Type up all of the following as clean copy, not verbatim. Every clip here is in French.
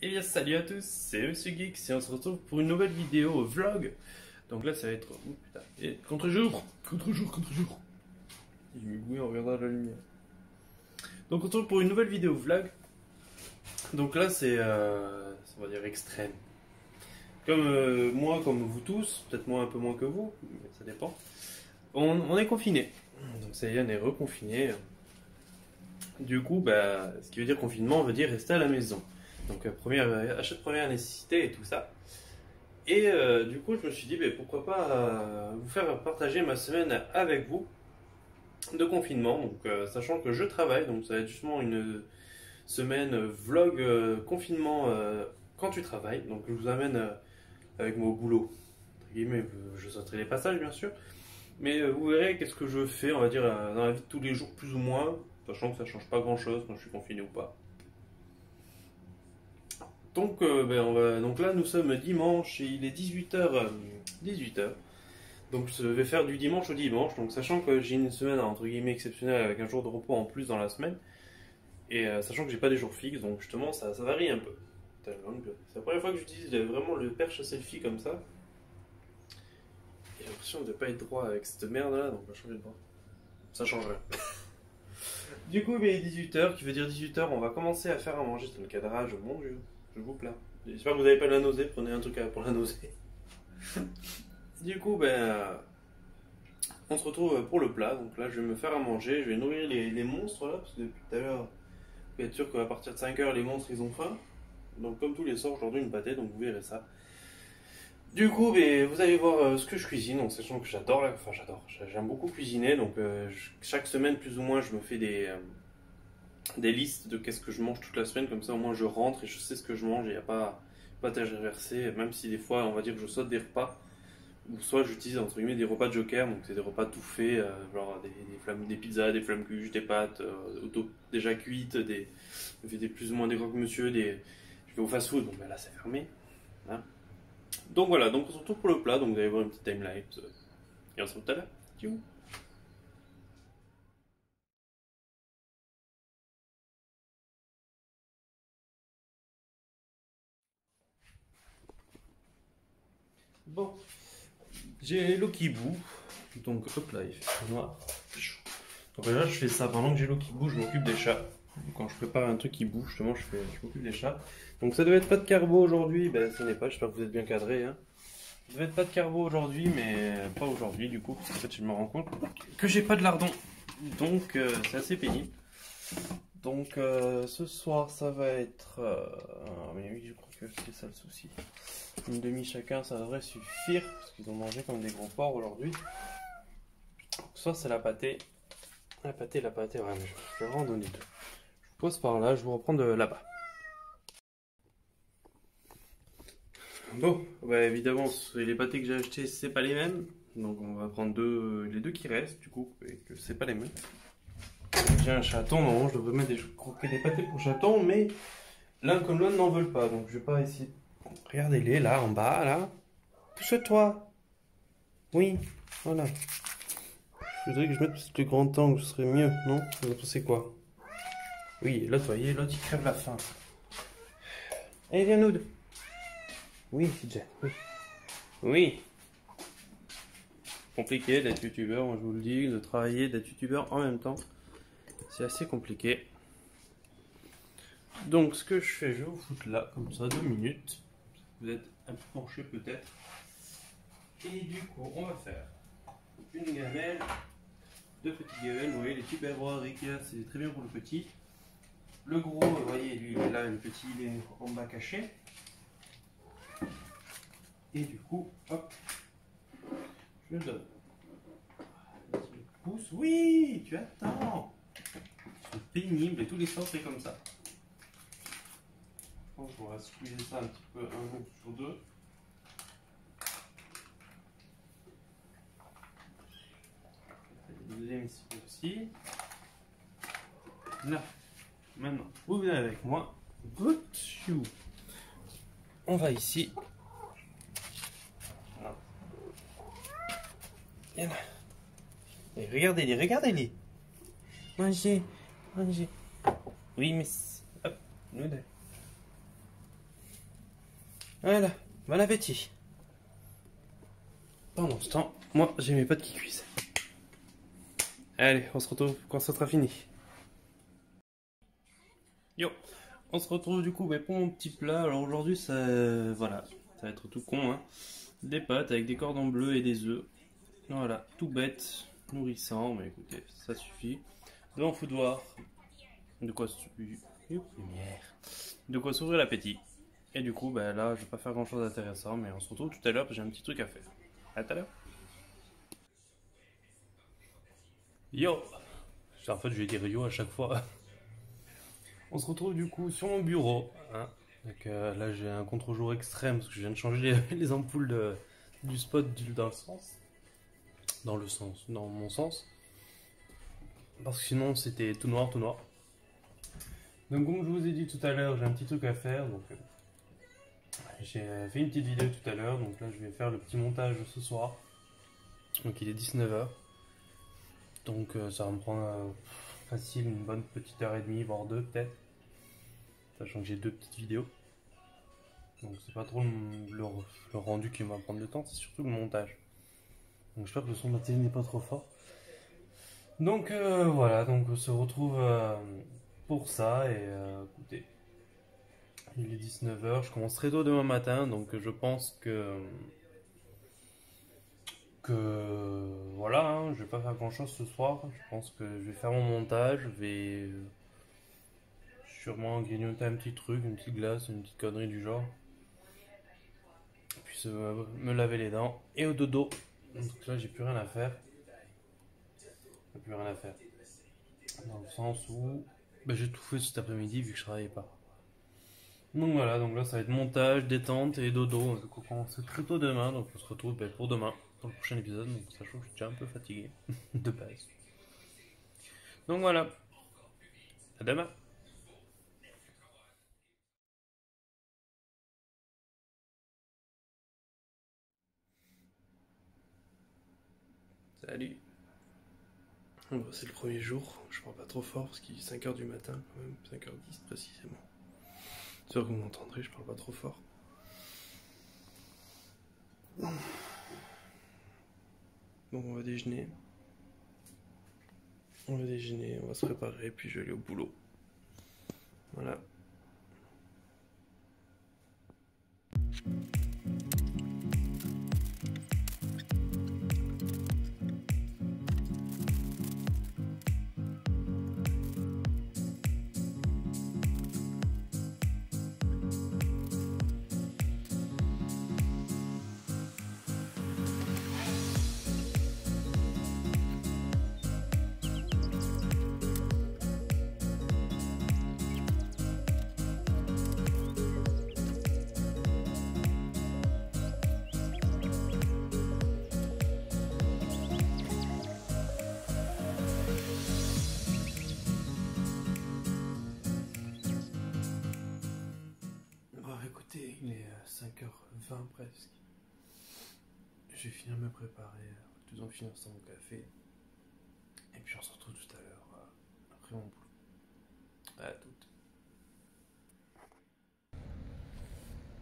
Et bien salut à tous, c'est Monsieur Geek et on se retrouve pour une nouvelle vidéo vlog. Donc là ça va être... Oh putain, et contre-jour. Oui, on regardera la lumière. Donc on se retrouve pour une nouvelle vidéo vlog. Donc là c'est, on va dire extrême. Comme moi, comme vous tous, peut-être moi un peu moins que vous, mais ça dépend. On est confiné. Donc ça y est, on est reconfiné. Du coup, bah, ce qui veut dire confinement veut dire rester à la maison. Donc achat de première nécessité et tout ça. Et du coup, je me suis dit, bah, pourquoi pas vous faire partager ma semaine avec vous de confinement. Donc sachant que je travaille, donc ça va être justement une semaine vlog confinement quand tu travailles. Donc je vous amène avec mon boulot. Entre guillemets, je sauterai les passages bien sûr. Mais vous verrez qu'est-ce que je fais, on va dire, dans la vie de tous les jours, plus ou moins, sachant que ça change pas grand-chose quand je suis confiné ou pas. Donc, donc là, nous sommes dimanche et il est 18h. 18h. Donc, je vais faire du dimanche au dimanche. Donc, sachant que j'ai une semaine entre guillemets exceptionnelle avec un jour de repos en plus dans la semaine. Et sachant que j'ai pas des jours fixes, donc justement, ça varie un peu. C'est la première fois que j'utilise vraiment le perche selfie comme ça. J'ai l'impression de ne pas être droit avec cette merde là, donc on va changer de droit. Ça changerait. Du coup, il est 18h, qui veut dire 18h, on va commencer à faire à manger. C'est le cadrage, mon dieu, je vous plains. J'espère que vous n'avez pas la nausée, prenez un truc pour la nausée. Du coup, on se retrouve pour le plat. Donc là, je vais me faire à manger, je vais nourrir les monstres là, parce que depuis tout à l'heure, vous pouvez être sûr qu'à partir de 5h, les monstres ils ont faim. Donc, comme tous les soirs, aujourd'hui, une pâtée, donc vous verrez ça. Du coup, vous allez voir ce que je cuisine, en sachant que j'adore, j'aime beaucoup cuisiner, donc chaque semaine plus ou moins je me fais des listes de qu'est-ce que je mange toute la semaine, comme ça au moins je rentre et je sais ce que je mange et il n'y a pas à tergiverser, même si des fois on va dire que je saute des repas, ou soit j'utilise entre guillemets des repas de joker, donc c'est des repas tout faits, genre des pizzas, des flammes cuches, des pâtes déjà cuites, des plus ou moins des croque-monsieur, je vais au fast-food, donc là c'est fermé. Hein. Donc voilà, donc on se retrouve pour le plat, donc vous allez voir une petite timelapse. Et on se retrouve tout à l'heure. Tchou. Bon, j'ai l'eau qui bout, donc hop là, il fait noir. Donc là, je fais ça pendant que j'ai l'eau qui bout, je m'occupe des chats. Quand je prépare un truc qui bouge, justement, je m'occupe des chats. Donc ça devait être pas de carbo aujourd'hui, ce n'est pas, j'espère que vous êtes bien cadré. Hein. Ça devait être pas de carbo aujourd'hui, mais pas aujourd'hui du coup, parce qu'en fait je me rends compte que j'ai pas de lardon. Donc c'est assez pénible. Donc ce soir ça va être... mais oui, je crois que c'est ça le souci. Une demi chacun, ça devrait suffire, parce qu'ils ont mangé comme des gros porcs aujourd'hui. Soit c'est la pâtée. La pâtée, ouais, mais je vais vraiment donner deux. Je vous pose par là, je vous reprends de là-bas. Bon, évidemment, les pâtés que j'ai achetés, c'est pas les mêmes. Donc on va prendre les deux qui restent, du coup, et que c'est pas les mêmes. J'ai un chaton, non, je devrais mettre croquer des pâtés pour chaton, mais l'un comme l'autre n'en veulent pas, donc je vais pas essayer. Regardez-les, là, en bas, là. Pousse-toi. Oui, voilà. Je voudrais que je mette le grand angle, ce serait mieux, non? Vous en pensez quoi? Oui, l'autre, voyez, l'autre, il crève la faim. Allez, viens, nous deux. Oui, Jen, oui. Oui. Compliqué d'être youtubeur, moi je vous le dis, de travailler, d'être youtubeur en même temps. C'est assez compliqué. Donc ce que je fais, je vais vous foutre là, comme ça, 2 minutes. Vous êtes un peu penché peut-être. Et du coup, on va faire une gamelle, 2 petites gamelles. Vous voyez, les tupperwares Ikea, c'est très bien pour le petit. Le gros, vous voyez, lui, là, le petit, il est en bas caché. Et du coup, hop, je le donne. Pousse, oui, tu attends. C'est pénible et tous les soirs c'est comme ça. Je pense qu'on va squeezer ça un petit peu, un jour sur deux. Le deuxième ici aussi. Là, maintenant, vous venez avec moi. On va ici. Et là. Et regardez-les, regardez-les. Mangez, mangez. Oui, mais... Hop, nous deux. Voilà, bon appétit. Pendant ce temps, moi j'ai mes pâtes qui cuisent. Allez, on se retrouve quand ça sera fini. Yo, on se retrouve du coup pour mon petit plat. Alors aujourd'hui, voilà, ça va être tout con, hein. Des pâtes avec des cordons bleus et des œufs. Voilà, tout bête, nourrissant, mais écoutez, ça suffit. Devant foudoir, de quoi s'ouvrir l'appétit. Et du coup, là, je vais pas faire grand chose d'intéressant, mais on se retrouve tout à l'heure parce que j'ai un petit truc à faire. À tout à l'heure. Yo! En fait, je vais dire yo à chaque fois. On se retrouve du coup sur mon bureau, hein. Donc là, j'ai un contre-jour extrême parce que je viens de changer les ampoules du spot dans le sens. Dans mon sens. Parce que sinon, c'était tout noir, tout noir. Donc, comme je vous ai dit tout à l'heure, j'ai un petit truc à faire. Donc, j'ai fait une petite vidéo tout à l'heure. Donc là, je vais faire le petit montage ce soir. Donc, il est 19h. Donc, ça va me prendre facile une bonne petite heure et demie, voire deux peut-être. Sachant que j'ai deux petites vidéos. Donc, c'est pas trop le rendu qui va prendre le temps, c'est surtout le montage. Donc, j'espère que le son de la télé n'est pas trop fort. Donc, voilà. Donc, on se retrouve pour ça. Et écoutez, il est 19h. Je commence très tôt demain matin. Donc, je pense que voilà, hein, je vais pas faire grand chose ce soir. Je pense que je vais faire mon montage, je vais sûrement grignoter un petit truc, une petite glace, une petite connerie du genre. Puis me laver les dents et au dodo. Donc là, j'ai plus rien à faire. J'ai plus rien à faire. Dans le sens où j'ai tout fait cet après-midi vu que je travaillais pas. Donc voilà, donc là ça va être montage, détente et dodo. Donc on commence très tôt demain, donc on se retrouve pour demain, pour le prochain épisode. Donc sachant que je suis déjà un peu fatigué de base. Donc voilà, à demain. Salut. Bon, c'est le premier jour, je parle pas trop fort parce qu'il est 5h du matin quand même, 5h10 précisément. C'est sûr que vous m'entendrez, je parle pas trop fort. Bon, on va déjeuner. On va déjeuner, on va se préparer, puis je vais aller au boulot. Voilà. Écoutez, il est 5h20 presque. Je vais finir de me préparer, tout en finissant mon café. Et puis on se retrouve tout à l'heure, après mon boulot. À toutes.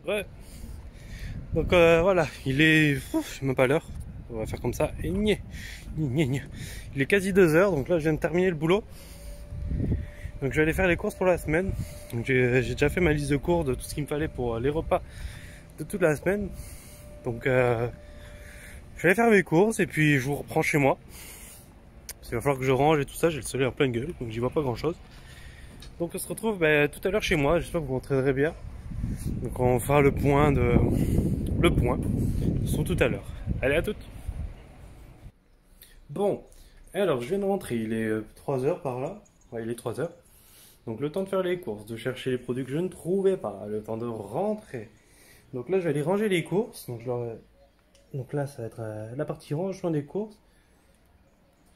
Ouais. Donc voilà, il est... Ouf, je sais même pas l'heure. On va faire comme ça. Et il est quasi 2h, donc là je viens de terminer le boulot. Donc je vais aller faire les courses pour la semaine. Donc j'ai déjà fait ma liste de courses de tout ce qu'il me fallait pour les repas de toute la semaine. Donc je vais aller faire mes courses et puis je vous reprends chez moi. Parce qu'il va falloir que je range et tout ça, j'ai le soleil en pleine gueule, donc j'y vois pas grand chose. Donc on se retrouve tout à l'heure chez moi, j'espère que vous m'entraînerez bien. Donc on fera le point. Ils sont tout à l'heure. Allez, à toutes. Bon, alors je viens de rentrer, il est 3h par là. Ouais, il est 3h. Donc le temps de faire les courses, de chercher les produits que je ne trouvais pas, le temps de rentrer. Donc là je vais aller ranger les courses. Donc là ça va être la partie rangement des courses.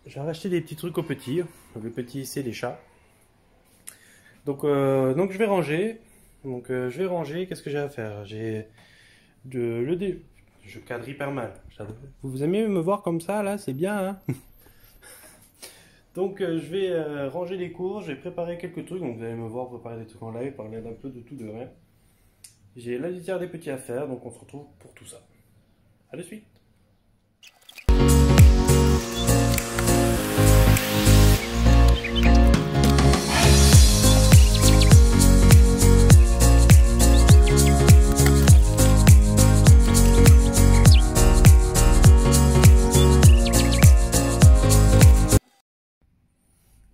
Je vais racheter des petits trucs aux petits. Le petit c'est les chats. Donc je vais ranger. Qu'est-ce que j'ai à faire? Je cadre hyper mal. Vous aimez me voir comme ça là? C'est bien, hein? Donc je vais ranger les courses, je vais préparer quelques trucs. Donc vous allez me voir préparer des trucs en live, parler d'un peu de tout, de rien. J'ai la litière des petits à faire, donc on se retrouve pour tout ça. À de suite.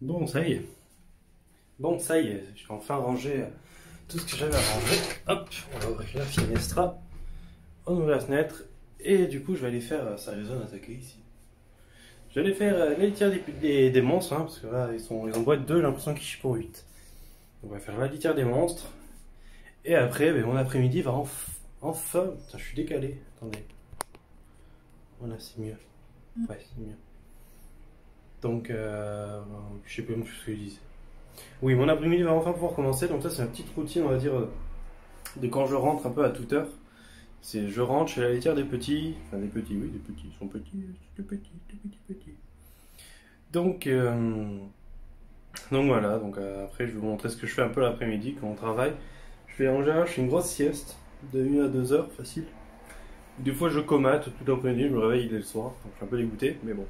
Bon, ça y est. Bon, ça y est, j'ai enfin rangé tout ce que j'avais à ranger. Hop, on va ouvrir la finestra. On ouvre la fenêtre. Et du coup, je vais aller faire. Ça résonne attaquer ici. Je vais aller faire la litière des monstres, hein, parce que là, ils en doivent être deux, j'ai l'impression qu'ils chient pour 8. On va faire la litière des monstres. Et après, ben, mon après-midi va enfin. Putain, je suis décalé. Attendez. Voilà, c'est mieux. Ouais, c'est mieux. Donc, je sais pas ce que je disais. Oui, mon après-midi va enfin pouvoir commencer. Donc, ça, c'est ma petite routine, on va dire, de quand je rentre un peu à toute heure. C'est je rentre chez la laitière des petits. Enfin, des petits, oui, des petits. Ils sont petits, tout petits, tout petits, petits. Donc, voilà. Donc, après, je vais vous montrer ce que je fais un peu l'après-midi quand on travaille. En général, je fais une grosse sieste de 1 à 2 heures, facile. Des fois, je comate tout l'après-midi, je me réveille dès le soir. Donc, je suis un peu dégoûté, mais bon.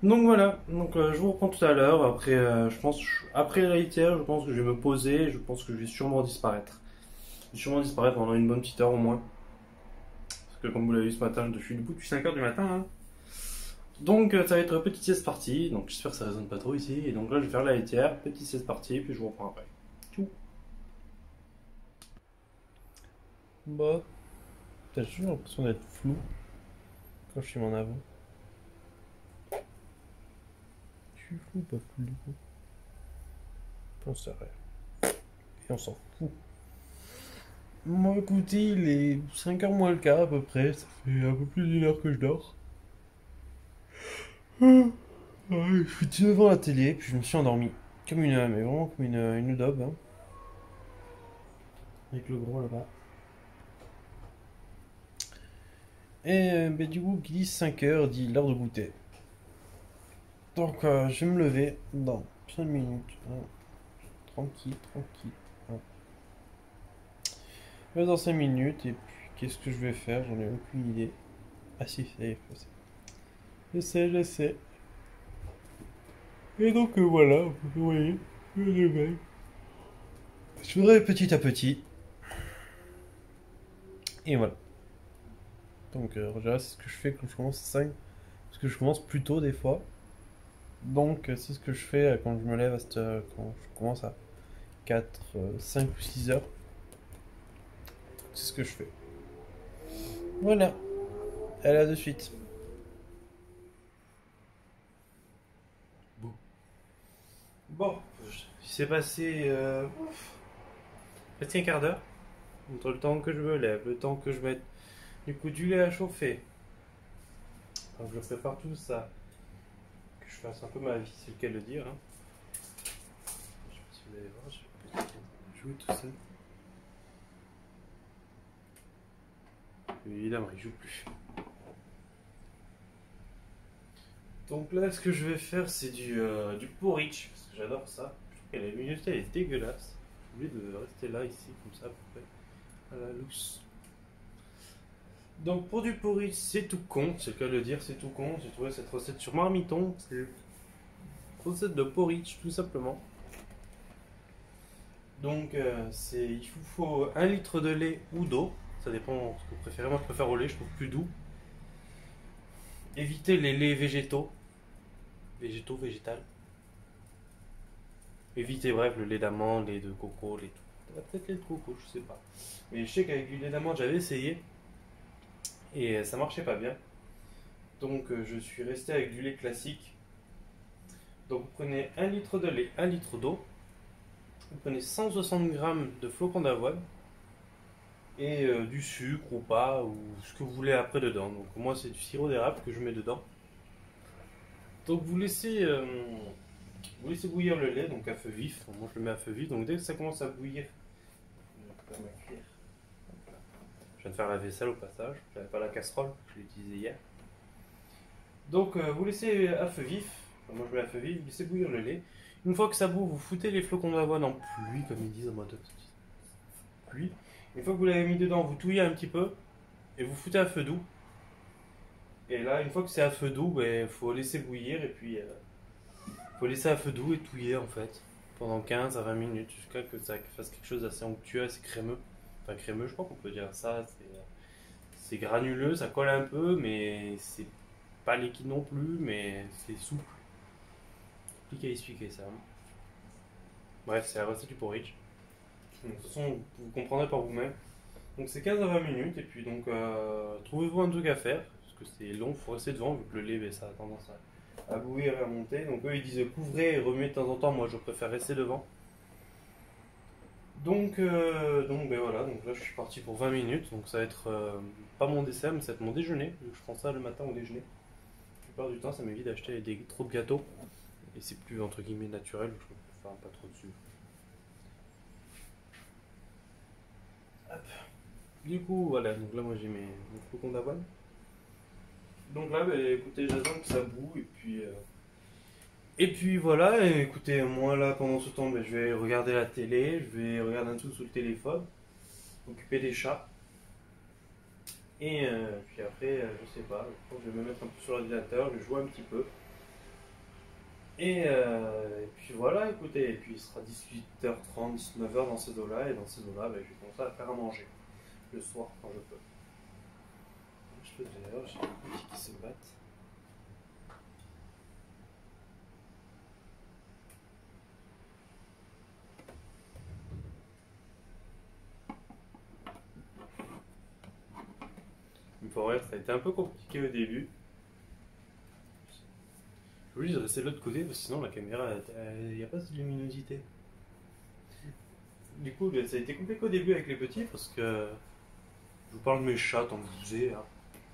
Donc voilà, donc je vous reprends tout à l'heure. Après, je pense, après la litière, je pense que je vais me poser. Je pense que je vais sûrement disparaître. Je vais sûrement disparaître pendant une bonne petite heure au moins. Parce que comme vous l'avez vu ce matin, je suis debout depuis 5 heures du matin. Hein. Donc ça va être petite sieste partie. Donc j'espère que ça résonne pas trop ici. Et donc là, je vais faire la litière, petite sieste partie, puis je vous reprends après. Tout. Bah, t'as toujours l'impression d'être flou quand je suis en avant. Je suis flou ou pas flou du coup? On sait rien. Et on s'en fout. Moi, écoutez, il est 5h moins le quart à peu près. Ça fait un peu plus d'une heure que je dors. Je suis devant la télé, puis je me suis endormi. Comme mais vraiment comme une daube. Hein. Avec le gros là-bas. Et ben, du coup, qui dit 5h dit l'heure de goûter. Donc, je vais me lever dans 5 minutes. Hein. Tranquille, tranquille. Hein. Je vais dans 5 minutes, et puis qu'est-ce que je vais faire? J'en ai aucune idée. Ah si, ça y est, je sais. Je sais. Et donc voilà, vous voyez, le réveil. Je ferai petit à petit. Et voilà. Donc en général, c'est ce que je fais quand je commence à 5. Parce que je commence plus tôt des fois. Donc c'est ce que je fais quand je me lève quand je commence à 4, 5 ou 6 heures. C'est ce que je fais. Voilà. Allez, à de suite. Bon, il s'est passé presque un quart d'heure. Entre le temps que je me lève, le temps que je mette du coup du lait à chauffer. Donc je prépare tout ça. Que je fasse un peu ma vie, c'est le cas de le dire. Hein. Je sais pas si vous allez voir, je vais jouer tout seul. Évidemment, il joue plus. Donc là, ce que je vais faire, c'est du porridge, parce que j'adore ça. Je trouve que la luminosité elle est dégueulasse. J'ai oublié de rester là, ici, comme ça, à peu près, à la lousse. Donc pour du porridge, c'est tout con, c'est le cas de le dire, c'est tout con. J'ai trouvé cette recette sur Marmiton, c'est une recette de porridge, tout simplement. Donc il vous faut 1 litre de lait ou d'eau, ça dépend de ce que vous préférez. Moi je préfère au lait, je trouve plus doux. Évitez les laits végétaux, végétal. Évitez bref le lait d'amande, lait de coco, lait tout. Peut-être lait de coco, je sais pas. Mais je sais qu'avec du lait d'amande j'avais essayé et ça marchait pas bien. Donc je suis resté avec du lait classique. Donc vous prenez 1 litre de lait, 1 litre d'eau. Vous prenez 160 g de flocons d'avoine et du sucre ou pas, ou ce que vous voulez après dedans. Donc moi c'est du sirop d'érable que je mets dedans. Donc vous laissez bouillir le lait donc à feu vif. Moi je le mets à feu vif. Donc dès que ça commence à bouillir, je viens de faire la vaisselle au passage. J'avais pas la casserole, je l'ai utilisée hier. Donc vous laissez à feu vif. Enfin, moi je mets à feu vif, vous laissez bouillir le lait. Une fois que ça bout, vous foutez les flocons d'avoine en pluie, comme ils disent en mode pluie. Une fois que vous l'avez mis dedans, vous touillez un petit peu et vous foutez à feu doux. Et là, une fois que c'est à feu doux, il faut laisser bouillir et puis faut laisser à feu doux et touiller en fait pendant 15 à 20 minutes jusqu'à ce que ça fasse quelque chose d'assez onctueux, assez crémeux. Enfin crémeux, je crois qu'on peut dire ça. C'est granuleux, ça colle un peu, mais c'est pas liquide non plus, mais c'est souple. Compliqué à expliquer ça. Bref, c'est la recette du porridge. De toute façon, vous comprendrez par vous-même. Donc c'est 15 à 20 minutes, et puis donc trouvez-vous un truc à faire, parce que c'est long, il faut rester devant, vu que le lait, ça a tendance à bouillir et à monter. Donc eux, ils disent couvrez et remuez de temps en temps, moi je préfère rester devant. Donc voilà, donc là je suis parti pour 20 minutes, donc ça va être pas mon dessert, mais ça va être mon déjeuner. Je prends ça le matin au déjeuner. La plupart du temps, ça m'évite d'acheter trop de gâteaux, et c'est plus entre guillemets naturel, je trouve, enfin pas trop dessus. Du coup, voilà, donc là moi j'ai mes flocons d'avoine. Donc là, écoutez, j'attends que ça boue et puis voilà, et écoutez, moi là pendant ce temps, je vais regarder la télé, je vais regarder un truc sur le téléphone, m'occuper des chats. Et puis après, je sais pas, je pense que je vais me mettre un peu sur l'ordinateur, je vais jouer un petit peu. Et puis voilà, écoutez, et puis il sera 18h30, 19h dans ces eaux-là, et dans ces eaux-là, je vais commencer à faire à manger le soir quand je peux. Je peux d'ailleurs, j'ai des petits qui se battent. Il faut rire, ça a été un peu compliqué au début. Je voulais de rester de l'autre côté parce que sinon la caméra, il n'y a pas de luminosité. Du coup, ça a été compliqué au début avec les petits parce que je vous parle de mes chats tant que je vous ai, hein.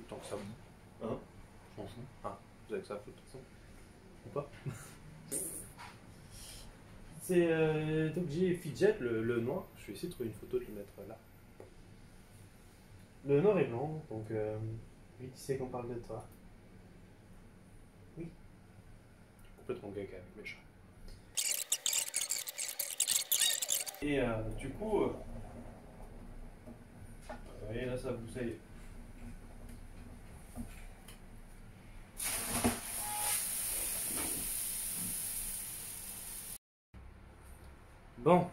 Tant que ça boue. Hein? Je m'en fous. Ah, vous avez que ça à foutre de toute façon. Ou pas? Donc j'ai Fidget, le noir. Je vais essayer de trouver une photo de le mettre là. Le noir et blanc, donc oui, tu sais qu'on parle de toi. Oui. Complètement gaga avec mes chats. Et du coup, vous voyez là, ça vous est. Bon,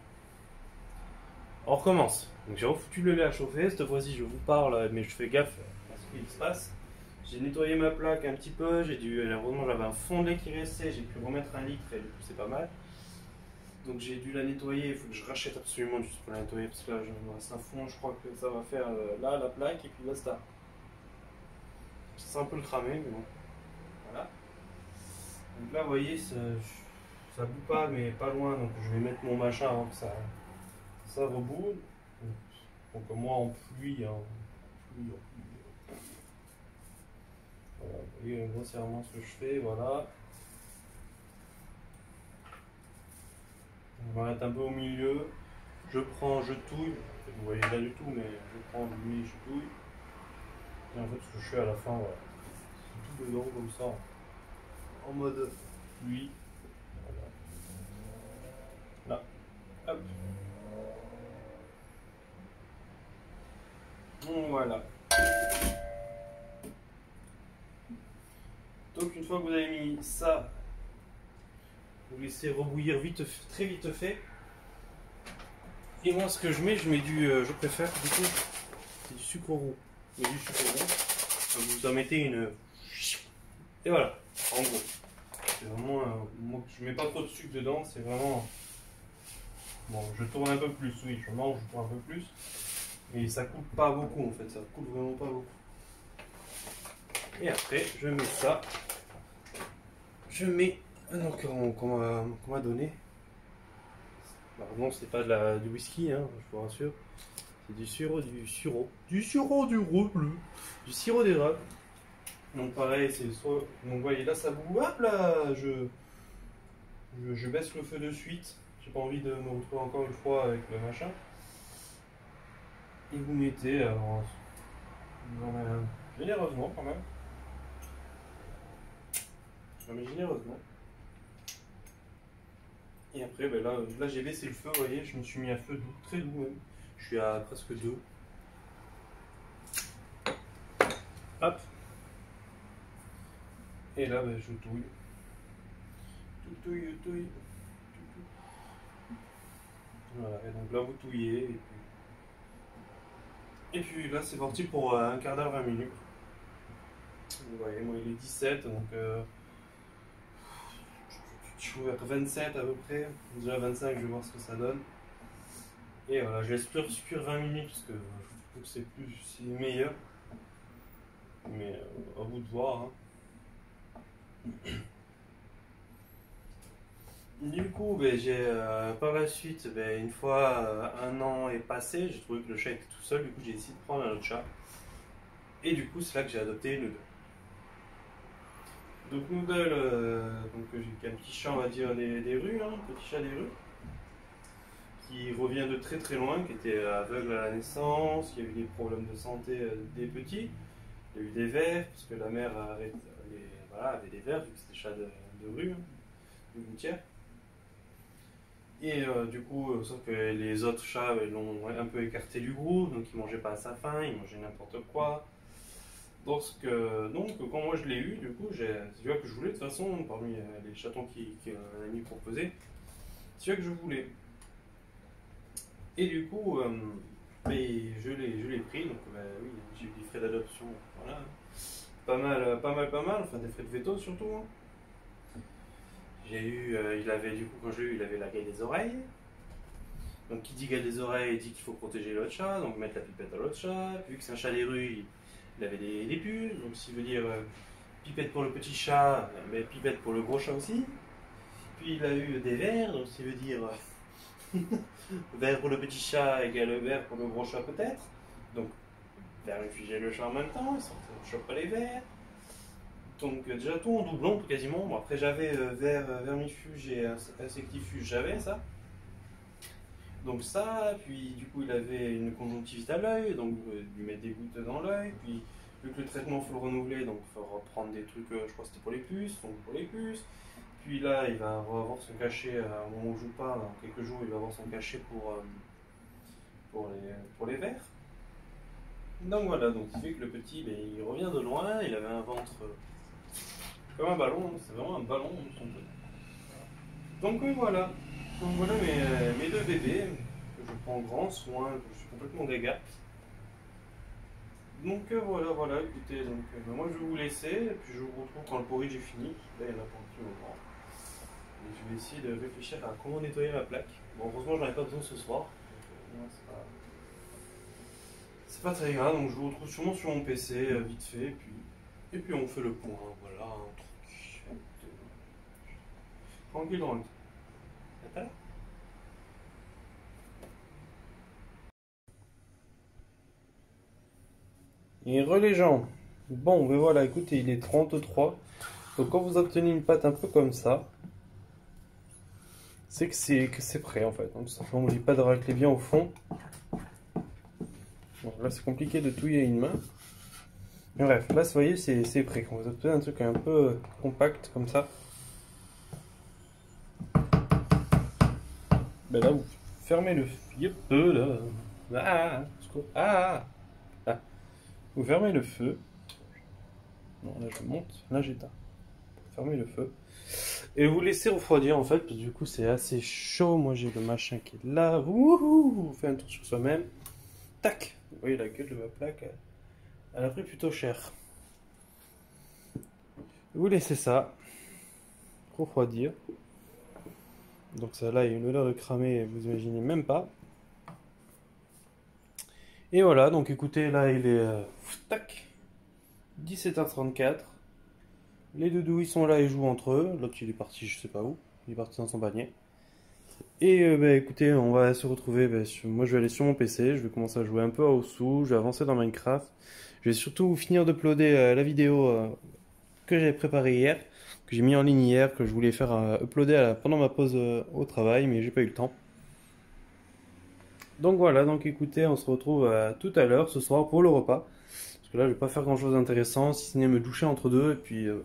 on recommence. Donc j'ai refoutu le lait à chauffer. Cette fois-ci, je vous parle, mais je fais gaffe à ce qu'il se passe. J'ai nettoyé ma plaque un petit peu. Heureusement, j'avais un fond de lait qui restait. J'ai pu remettre un litre et du coup, c'est pas mal. Donc j'ai dû la nettoyer. Il faut que je rachète absolument juste pour la nettoyer parce que là, il me reste un fond. Je crois que ça va faire là la plaque et puis basta. C'est un peu le cramé, mais bon. Voilà. Donc là, vous voyez, ça bout pas, mais pas loin. Donc je vais mettre mon machin avant que ça reboue. Donc moi en pluie, pluie. Voilà, vous voyez grossièrement ce que je fais, voilà. On va être un peu au milieu. Je touille. Vous voyez pas du tout, mais je prends lui, je touille. Et en fait, ce que je fais à la fin, voilà. C'est tout dedans comme ça, en mode pluie. Voilà. Là, hop. Voilà. Donc une fois que vous avez mis ça, vous laissez rebouillir très vite fait. Et moi ce que je mets je préfère du coup, c'est du sucre roux. Et du sucre roux. Donc vous en mettez une. Et voilà, en gros. C'est vraiment. Moi je mets pas trop de sucre dedans, c'est vraiment. Bon, je tourne un peu plus, oui, je mange, je tourne un peu plus. Et ça coule pas beaucoup en fait, ça coule vraiment pas beaucoup. Et après, je mets ça. Je mets un macaron qu'on m'a donné. Alors non, c'est pas du whisky, hein, je vous rassure. C'est du sirop d'érable. Du sirop d'érable. Donc pareil, c'est soit. Donc vous voyez là ça boue. Hop là, je baisse le feu de suite. J'ai pas envie de me retrouver encore une fois avec le machin. Et vous mettez, alors, généreusement quand même. Je mets généreusement. Et après, là j'ai baissé le feu, vous voyez, je me suis mis à feu doux, très doux même. Je suis à presque 2. Hop. Et là, ben, je touille. Touille. Voilà, et donc là, vous touillez. Et puis là, c'est parti pour un quart d'heure, 20 minutes. Vous voyez, moi, il est 17, donc je suis vers 27 à peu près. Déjà 25, je vais voir ce que ça donne. Et voilà, je laisse plus cuire 20 minutes parce que je trouve que c'est meilleur. Mais à vous de voir. Hein. Du coup, ben, j'ai par la suite, ben, une fois un an est passé, j'ai trouvé que le chat était tout seul. Du coup, j'ai décidé de prendre un autre chat. Et du coup, c'est là que j'ai adopté Noodle. Donc Noodle, j'ai un petit chat, on va dire, des rues, hein, petit chat des rues, qui revient de très très loin, qui était aveugle à la naissance, qui a eu des problèmes de santé des petits. Il y a eu des vers, parce que la mère avait des vers, vu que c'était chat de rue, hein, de gouttière. Et du coup, sauf que les autres chats ils l'ont un peu écarté du groupe, donc ils mangeaient pas à sa faim, ils mangeaient n'importe quoi. Donc, quand moi je l'ai eu, du coup, c'est celui que je voulais de toute façon, parmi les chatons qui un ami proposé, c'est celui que je voulais. Et du coup, je l'ai pris, donc oui, j'ai eu des frais d'adoption, voilà. Pas mal, enfin des frais de veto surtout. Hein. Il avait, du coup, quand je l'ai eu, il avait la gaie des oreilles. Donc, qui dit gaie des oreilles dit qu'il faut protéger l'autre chat, donc mettre la pipette à l'autre chat. Vu que c'est un chat des rues, il avait des puces, donc s'il veut dire pipette pour le petit chat, mais pipette pour le gros chat aussi. Puis il a eu des verres, donc ça veut dire verre pour le petit chat égale verre pour le gros chat peut-être. Donc verre réfugié le chat en même temps, on ne chope pas les verres. Donc déjà tout en doublon quasiment. Bon, après j'avais vermifuge et insectifuge, j'avais ça. Donc ça, puis du coup il avait une conjonctivite à l'œil, donc lui mettre des gouttes dans l'œil, puis vu que le traitement il faut le renouveler, donc il faut reprendre des trucs, je crois que c'était pour les puces, donc pour les puces. Puis là il va avoir son cachet, au moment où on joue pas, dans quelques jours il va avoir son cachet pour les vers. Donc voilà, donc il fait que le petit, ben, il revient de loin, il avait un ventre comme un ballon, c'est vraiment un ballon son truc. Donc oui voilà, donc voilà mes deux bébés, que je prends grand soin, que je suis complètement gaga. Donc voilà, écoutez, moi je vais vous laisser, et puis je vous retrouve quand le porridge est fini. Là il y en a pour un petit moment. Et je vais essayer de réfléchir à comment nettoyer ma plaque. Bon, heureusement j'en ai pas besoin ce soir. Donc, c'est pas très grave, donc je vous retrouve sûrement sur mon PC vite fait, et puis on fait le point, voilà, tranquille dans le temps. À tout à l'heure. Et les gens. Bon, ben voilà, écoutez, il est 33. Donc quand vous obtenez une pâte un peu comme ça, c'est que c'est prêt en fait. Donc ça fait, on ne dit pas de racler bien au fond. Bon, là c'est compliqué de touiller à une main. Mais bref, là vous voyez c'est prêt. Quand vous obtenez un truc un peu compact comme ça, ben là vous fermez le feu. Là. Vous fermez le feu. Non, là je monte, là j'éteins. Fermez le feu. Et vous laissez refroidir en fait, parce que du coup c'est assez chaud. Moi j'ai le machin qui est là. Wouhou, on fait un tour sur soi-même. Tac. Vous voyez la gueule de ma plaque, elle a pris plutôt cher. Vous laissez ça refroidir. Donc ça là, il y a une odeur de cramé, vous imaginez même pas. Et voilà, donc écoutez, là il est tac, 17h34. Les doudous ils sont là, ils jouent entre eux. L'autre il est parti, je sais pas où. Il est parti dans son panier. Et bah, écoutez, on va se retrouver. Moi je vais aller sur mon PC, je vais commencer à jouer un peu à Osu, je vais avancer dans Minecraft. Je vais surtout finir d'uploader la vidéo que j'avais préparée hier, que j'ai mis en ligne hier, que je voulais faire uploader pendant ma pause au travail, mais j'ai pas eu le temps. Donc voilà, donc écoutez, on se retrouve tout à l'heure ce soir pour le repas. Parce que là je vais pas faire grand chose d'intéressant, si ce n'est me doucher entre deux, et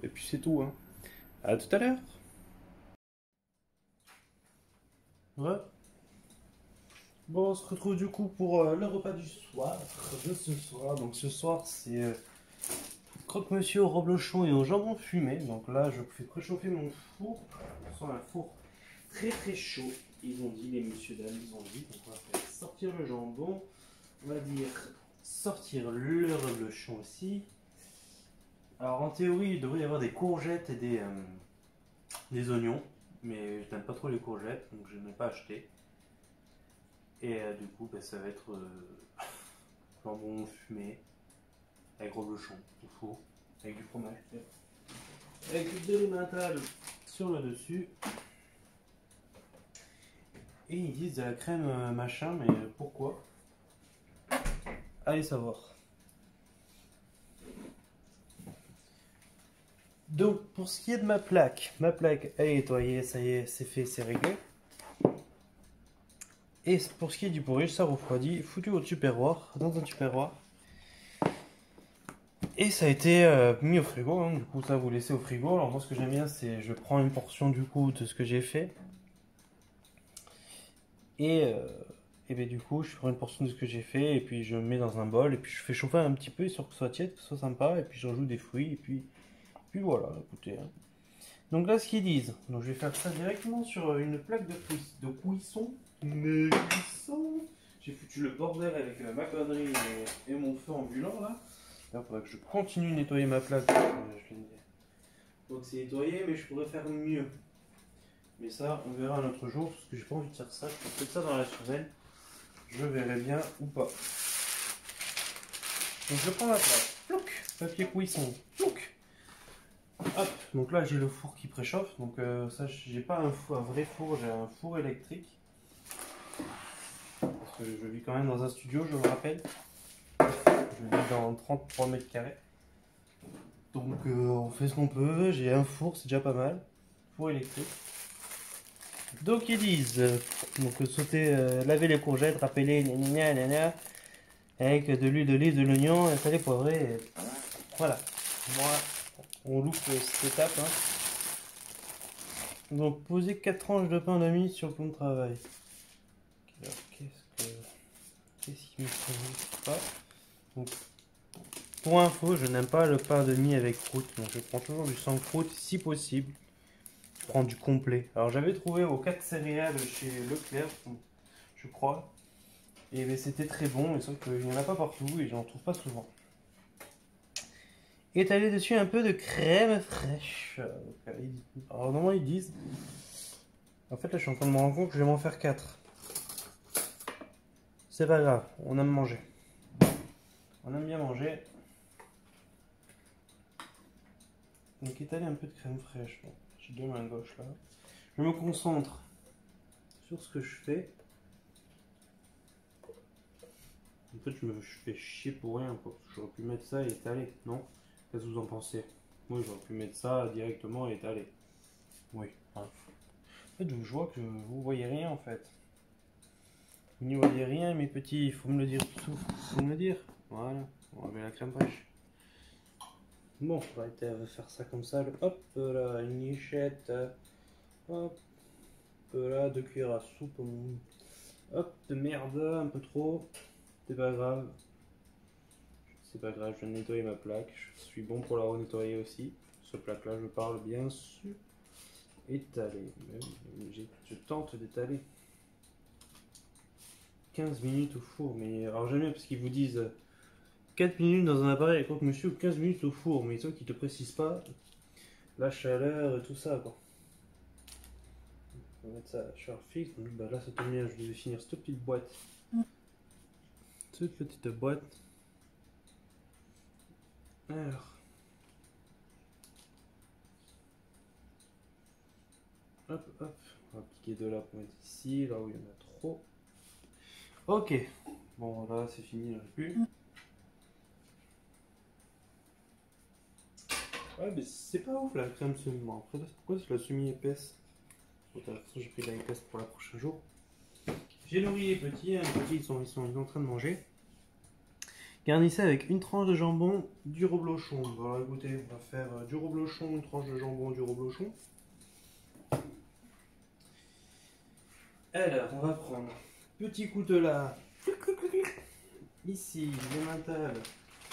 puis c'est tout. Hein. À tout à l'heure. Ouais. Bon, on se retrouve du coup pour le repas du soir, de ce soir. Donc ce soir, c'est croque-monsieur au reblochon et au jambon fumé. Donc là, je fais préchauffer mon four. On sent un four très très chaud. Ils ont dit, les messieurs dames, ils ont dit. Donc on va faire sortir le jambon. On va dire sortir le reblochon aussi. Alors en théorie, il devrait y avoir des courgettes et des oignons. Mais je n'aime pas trop les courgettes, donc je n'ai pas acheté. Et du coup, bah, ça va être jambon fumé avec reblochon au four, avec du fromage, avec de l'emmental sur le dessus. Et ils disent de la crème machin, mais pourquoi? Allez savoir. Donc pour ce qui est de ma plaque elle est nettoyée, ça y est, c'est fait, c'est réglé. Et pour ce qui est du porridge, ça refroidit, foutu au tupperware, dans un tupperware. Et ça a été mis au frigo, hein. Du coup ça vous laissez au frigo. Alors moi ce que j'aime bien c'est je prends une portion du coup de ce que j'ai fait. Et ben, du coup je prends une portion de ce que j'ai fait et puis je mets dans un bol et puis je fais chauffer un petit peu histoire que ce soit tiède, que ce soit sympa. Et puis je rajoute des fruits et puis voilà, écoutez. Hein. Donc là ce qu'ils disent, donc je vais faire ça directement sur une plaque de cuisson. Mais cuisson. J'ai foutu le bordel avec ma connerie et mon feu ambulant là. Là, il faudrait que je continue de nettoyer ma plaque. Donc c'est nettoyé, mais je pourrais faire mieux. Mais ça, on verra un autre jour, parce que j'ai pas envie de faire ça. Je peux peut-être ça dans la semaine. Je verrai bien ou pas. Donc je prends ma plaque. Plouc, papier cuisson. Plouc. Hop. Donc là, j'ai le four qui préchauffe. Donc ça, j'ai pas un vrai four, j'ai un four électrique. Parce que je vis quand même dans un studio, je le rappelle. Je vis dans 33 mètres carrés. Donc on fait ce qu'on peut, j'ai un four, c'est déjà pas mal. Four électrique. Donc ils disent, donc sauter, laver les courgettes, râper gna avec de l'huile d'olive, de l'oignon, et salé poivré. Et voilà. Moi, on loupe cette étape. Hein. Donc poser 4 tranches de pain de mie sur le plan de travail. Alors qu'est-ce qui me fait pas. Donc, pour info, je n'aime pas le pain de mie avec croûte, donc je prends toujours du sans croûte si possible. Je prends du complet. Alors j'avais trouvé aux 4 céréales chez Leclerc, je crois. Et c'était très bon, mais sauf qu'il n'y en a pas partout et j'en trouve pas souvent. Étaler dessus un peu de crème fraîche. Alors normalement ils disent... En fait là je suis en train de me rendre compte que je vais m'en faire 4. C'est pas grave, on aime manger. On aime bien manger. Donc étaler un peu de crème fraîche. Bon, j'ai deux mains gauches là. Je me concentre sur ce que je fais. En fait, je fais chier pour rien. J'aurais pu mettre ça et étaler, non? Qu'est-ce que vous en pensez? Oui, j'aurais pu mettre ça directement et étaler. Oui. Hein. En fait, je vois que vous voyez rien en fait. Vous n'y voyez rien, mes petits. Il faut me le dire tout. Il faut me le dire. Voilà. On va mettre la crème fraîche. Bon, on va faire ça comme ça. Hop là, une lichette. Hop là, 2 cuillères à soupe. Hop, de merde, un peu trop. C'est pas grave. C'est pas grave, je viens de nettoyer ma plaque. Je suis bon pour la renettoyer aussi. Ce plaque-là, je parle bien sûr. Étaler. Je tente d'étaler. 15 minutes au four. Mais alors jamais parce qu'ils vous disent 4 minutes dans un appareil avec croque-monsieur ou 15 minutes au four. Mais ils ne te précisent pas la chaleur et tout ça quoi. On va mettre ça à chaleur fixe. Donc bah, là ça tombe bien, je devais finir cette petite boîte. Cette petite boîte. Alors. Hop, hop. On va piquer de là pour mettre ici, là où il y en a trop. Ok. Bon, là c'est fini, j'en ai plus. Ouais, mais c'est pas ouf la crème semi. Après, pourquoi c'est la semi-épaisse? De toute façon, j'ai pris de la épaisse pour la prochaine jour. J'ai nourri les petits, hein. Les petits ils sont en train de manger. Garnissez avec une tranche de jambon, du reblochon. Alors écoutez, on va faire du reblochon, une tranche de jambon, du reblochon. Alors, on va prendre Petit coutelas. Ici, l'émental.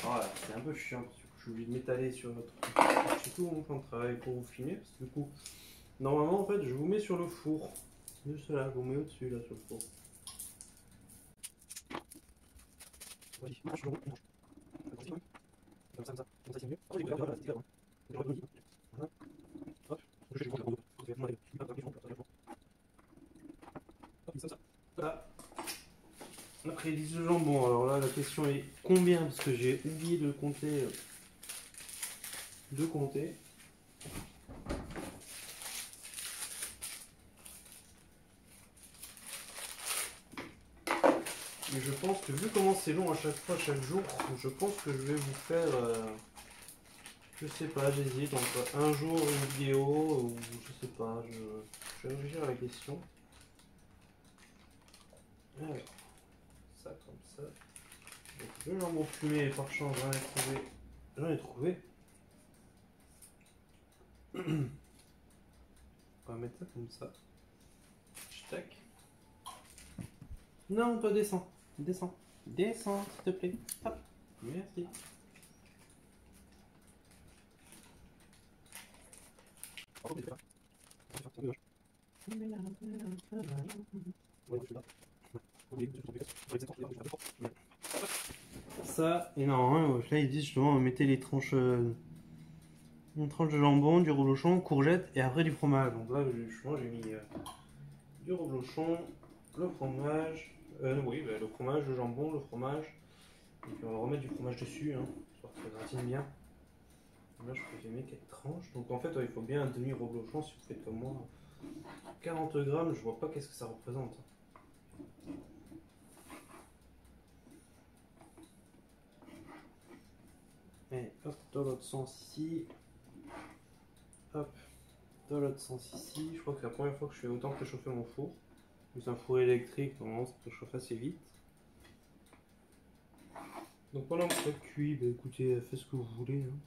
Voilà, c'est un peu chiant parce que je suis obligé de m'étaler sur votre. C'est tout mon plan de travail pour vous filmer. Parce que du coup, normalement, en fait, je vous mets sur le four. Juste là, je vous mets au-dessus, là, sur le four. Comme ça, c'est mieux. Voilà. Après 10 de jambon, alors là la question est combien, parce que j'ai oublié de compter. Mais je pense que vu comment c'est long à chaque fois, chaque jour, je pense que je vais vous faire, je sais pas, j'hésite entre un jour une vidéo ou je sais pas, je vais réfléchir à la question. Alors, ça comme ça. Donc, le jambon fumé et par chance, j'en ai trouvé. On va mettre ça comme ça. Tac. Non, toi descends. Descends. Descends, s'il te plaît. Hop. Merci. Ça, et normalement, là ils disent justement mettez les tranches, une tranche de jambon, du reblochon, courgette et après du fromage. Donc là, justement, j'ai mis du reblochon, le fromage, oui, bah, le fromage, le jambon, le fromage, et puis on va remettre du fromage dessus, hein, histoire que ça gratine bien. Et là, je peux mettre 4 tranches. Donc en fait, il faut bien un demi reblochon si vous faites comme moi. 40 grammes, je vois pas qu'est-ce que ça représente. Et hop, dans l'autre sens ici. Hop, dans l'autre sens ici. Je crois que c'est la première fois que je fais autant que chauffer mon four. C'est un four électrique, normalement ça peut chauffer assez vite. Donc pendant que ça cuit, bah, écoutez, faites ce que vous voulez. Hein.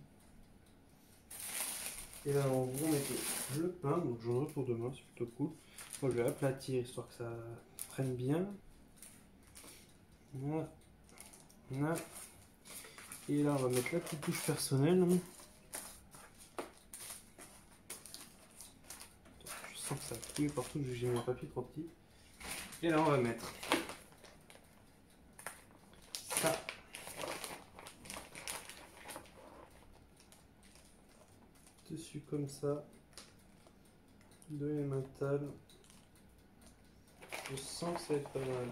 Et là, on vous mettez le pain, donc j'en ai pour demain, c'est plutôt cool. Moi je vais aplatir histoire que ça prenne bien. Voilà. Voilà. Et là, on va mettre la petite touche personnelle. Je sens que ça coule partout, j'ai mis un papier trop petit. Et là, on va mettre ça. Dessus comme ça. De l'emmental. Je sens que ça va être pas mal.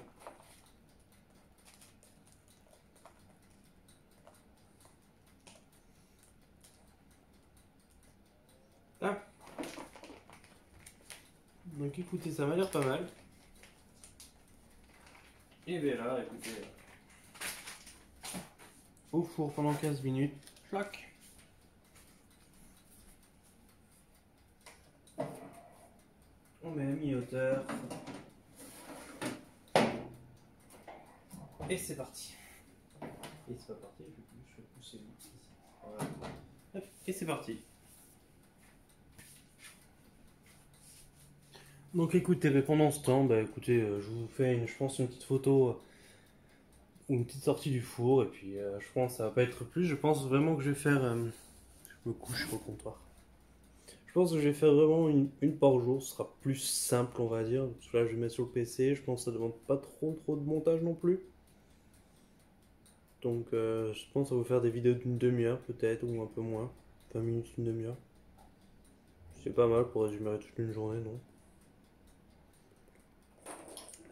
Ah. Donc écoutez, ça m'a l'air pas mal. Et bien là, écoutez, au four pendant 15 minutes. Clac. On met à mi-hauteur. Et c'est parti. Et c'est pas parti, je vais pousser ici. Voilà. Hop, et c'est parti. Donc écoutez, pendant ce temps, bah écoutez, je vous fais je pense une petite photo ou une petite sortie du four et puis je pense que ça va pas être plus. Je pense vraiment que je vais faire, je me couche au comptoir. Je pense que je vais faire vraiment une par jour, ce sera plus simple on va dire. Parce que là je vais mettre sur le PC, je pense que ça demande pas trop de montage non plus. Donc je pense que ça va vous faire des vidéos d'une demi-heure peut-être ou un peu moins, 20 minutes, une demi-heure. C'est pas mal pour résumer toute une journée, non?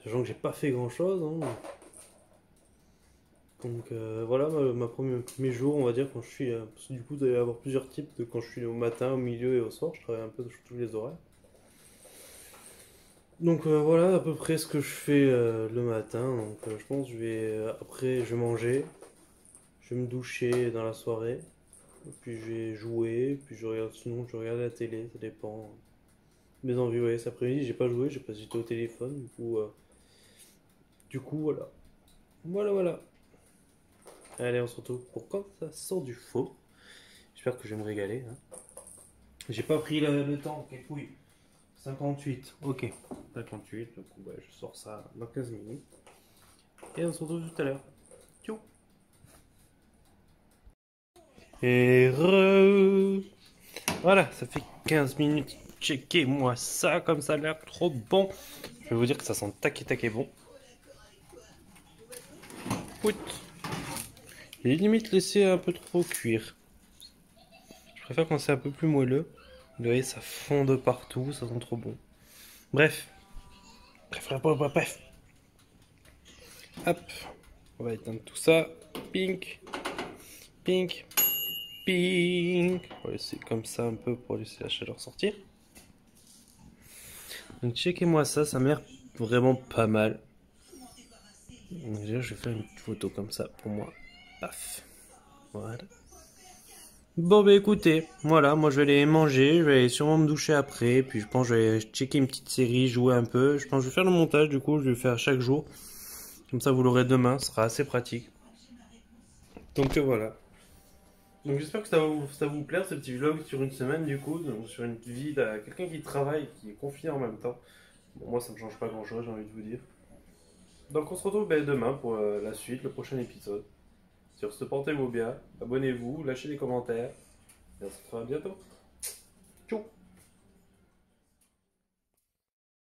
Sachant que j'ai pas fait grand chose. Hein. Donc voilà ma premier jour, on va dire, quand je suis. Parce que du coup, vous allez avoir plusieurs types de quand je suis au matin, au milieu et au soir. Je travaille un peu sur tous les horaires. Donc voilà à peu près ce que je fais le matin. Donc je pense que je vais. Après, je vais manger. Je vais me doucher dans la soirée. Et puis je vais jouer. Puis je regarde, sinon, je regarde la télé. Ça dépend. Mes envies, ouais, cet après-midi, j'ai pas joué. J'ai pas j'étais au téléphone. Du coup, voilà. Voilà. Allez, on se retrouve pour quand ça sort du four. J'espère que je vais me régaler. Hein. J'ai pas pris le temps, ok, oui. 58, ok. 58, donc ouais, je sors ça dans 15 minutes. Et on se retrouve tout à l'heure. Tchou. Et voilà, ça fait 15 minutes. Checkez-moi ça, comme ça a l'air trop bon. Je vais vous dire que ça sent taquet bon. Écoute, il est limite laissé un peu trop cuire. Je préfère quand c'est un peu plus moelleux. Vous voyez, ça fond de partout, ça sent trop bon. Bref. Bref. Hop, on va éteindre tout ça. Pink. On va laisser comme ça un peu pour laisser la chaleur sortir. Donc checkez-moi ça, ça m'a l'air vraiment pas mal. Donc, déjà, je vais faire une petite photo comme ça pour moi. Paf. Voilà. Bon bah écoutez, voilà, moi je vais aller manger, je vais aller sûrement me doucher après, puis je pense que je vais checker une petite série, jouer un peu. Je pense que je vais faire le montage du coup, je vais le faire chaque jour. Comme ça vous l'aurez demain, ce sera assez pratique. Donc voilà. Donc j'espère que ça vous plaire ce petit vlog sur une semaine du coup, donc sur une vie de quelqu'un qui travaille, qui est confiné en même temps. Bon, moi ça me change pas grand chose, j'ai envie de vous dire. Donc on se retrouve demain pour la suite, le prochain épisode. Sur ce, portez-vous bien, abonnez-vous, lâchez des commentaires, et on se retrouve à bientôt. Tchou.